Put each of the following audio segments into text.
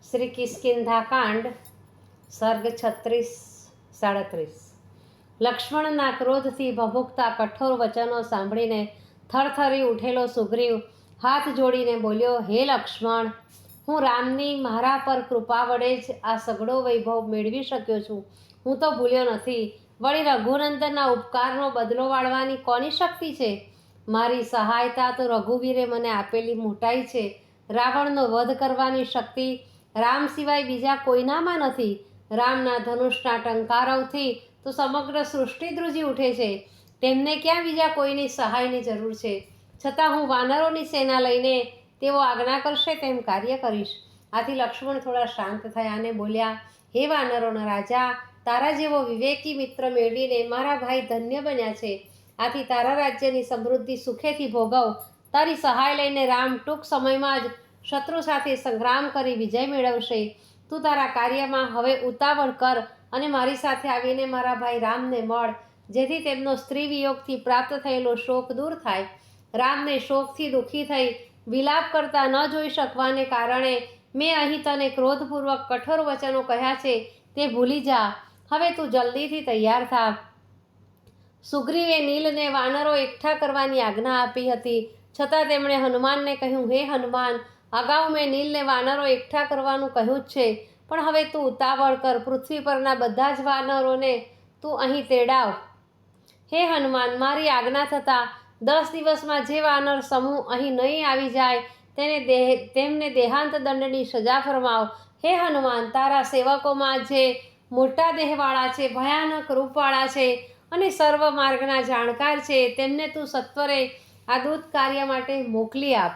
શ્રી કિષ્કિંધાકાંડ સર્ગ 36-37। લક્ષ્મણના ક્રોધથી ભભૂકતા કઠોર વચનો સાંભળીને થરથરી ઉઠેલો સુગ્રીવ હાથ જોડીને બોલ્યો, હે લક્ષ્મણ, હું રામની મારા પર કૃપા વડે જ આ સઘળો વૈભવ મેળવી શક્યો છું। હું તો ભૂલ્યો નથી, વળી રઘુનંદનના ઉપકારનો બદલો વાળવાની કોની શક્તિ છે? મારી સહાયતા તો રઘુવીરે મને આપેલી મોટાઈ છે। રાવણનો વધ કરવાની શક્તિ રામ સિવાય બીજા કોઈનામાં નથી। રામના ધનુષના ટંકારવથી તો સમગ્ર સૃષ્ટિ ધ્રુજી ઉઠે છે। તેમને ક્યાં બીજા કોઈની સહાયની જરૂર છે? છતાં હું વાનરોની સેના લઈને તેઓ આજ્ઞા કરશે તેમ કાર્ય કરીશ। આથી લક્ષ્મણ થોડા શાંત થયા અને બોલ્યા, હે વાનરોના રાજા, તારા જેવો વિવેકી મિત્ર મેળવીને મારા ભાઈ ધન્ય બન્યા છે। આથી તારા રાજ્યની સમૃદ્ધિ સુખેથી ભોગવ। તારી સહાય લઈને રામ ટૂંક સમયમાં જ શત્રુ સાથે સંગ્રામ કરી વિજય મેળવશે। તું તારા કાર્યમાં હવે ઉતાવળ કર અને મારી સાથે આવીને મારા ભાઈ રામને મળ, જેથી તેમનો સ્ત્રી વિયોગથી પ્રાપ્ત થયેલો શોક દૂર થાય। રામને શોકથી દુઃખી થઈ વિલાપ કરતા ન જોઈ શકવાને કારણે મેં અહીં તને ક્રોધપૂર્વક કઠોર વચનો કહ્યા છે, તે ભૂલી જા। હવે તું જલ્દીથી તૈયાર થા। સુગ્રીવે નીલને વાનરો એકઠા કરવાની આજ્ઞા આપી હતી, છતાં તેમણે હનુમાનને કહ્યું, હે હનુમાન, અગાઉ મેં નીલને વાનરો એકઠા કરવાનું કહ્યું જ છે, પણ હવે તું ઉતાવળ કર। પૃથ્વી પરના બધા જ વાનરોને તું અહીં તેડાવ। હે હનુમાન, મારી આજ્ઞા થતાં 10 દિવસમાં જે વાનર સમૂહ અહીં નહીં આવી જાય તેમને દેહાંત દંડની સજા ફરમાવ। હે હનુમાન, તારા સેવકોમાં જે મોટા દેહવાળા છે, ભયાનક રૂપવાળા છે અને સર્વ માર્ગના જાણકાર છે, તેમને તું સત્વરે આ દૂત કાર્ય માટે મોકલી આપ।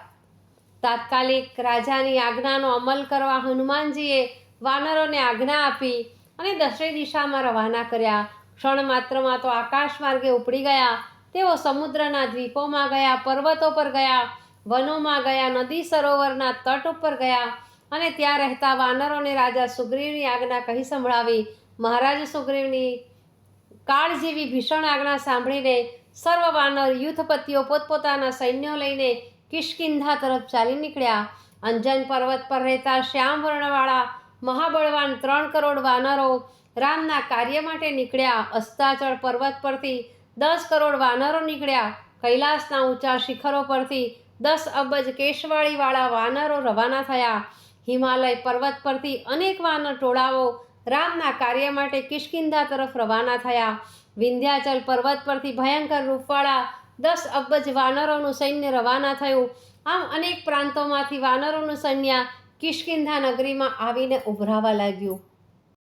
તાત્કાલિક રાજાની આજ્ઞાનો અમલ કરવા હનુમાનજીએ વાનરોને આજ્ઞા આપી અને દસે દિશામાં રવાના કર્યા। ક્ષણ માત્રમાં તો આકાશ માર્ગે ઉપડી ગયા। તેઓ સમુદ્રના દ્વીપોમાં ગયા, પર્વતો પર ગયા, વનોમાં ગયા, નદી સરોવરના તટ ઉપર ગયા અને ત્યાં રહેતા વાનરોને રાજા સુગ્રીવની આજ્ઞા કહી સંભળાવી। મહારાજ સુગ્રીવની કાળ જેવી ભીષણ આજ્ઞા સાંભળીને સર્વ વાનર યુથપતિઓ પોતપોતાના સૈન્યો લઈને કિષ્કિંધા તરફ ચાલી નીકળ્યા। અંજન પર્વત પર રહેતા શ્યામ વર્ણવાળા મહાબળવાન 3 કરોડ વાનરો રામના કાર્ય માટે નીકળ્યા। અસ્તાચળ પર્વત પરથી 10 કરોડ વાનરો નીકળ્યા। કૈલાસના ઊંચા શિખરો પરથી 10 અબજ કેશવાળીવાળા વાનરો રવાના થયા। હિમાલય પર્વત પરથી અનેક વાનર ટોળાઓ રામના કાર્ય માટે કિષ્કિંધા તરફ રવાના થયા। વિંધ્યાચલ પર્વત પરથી ભયંકર રૂપવાળા 10 અબજ વાનરોનું સૈન્ય રવાના થયું। આમ અનેક પ્રાંતોમાંથી વાનરોનું સૈન્ય કિષ્કિંધા નગરીમાં આવીને ઉભરાવા લાગ્યું।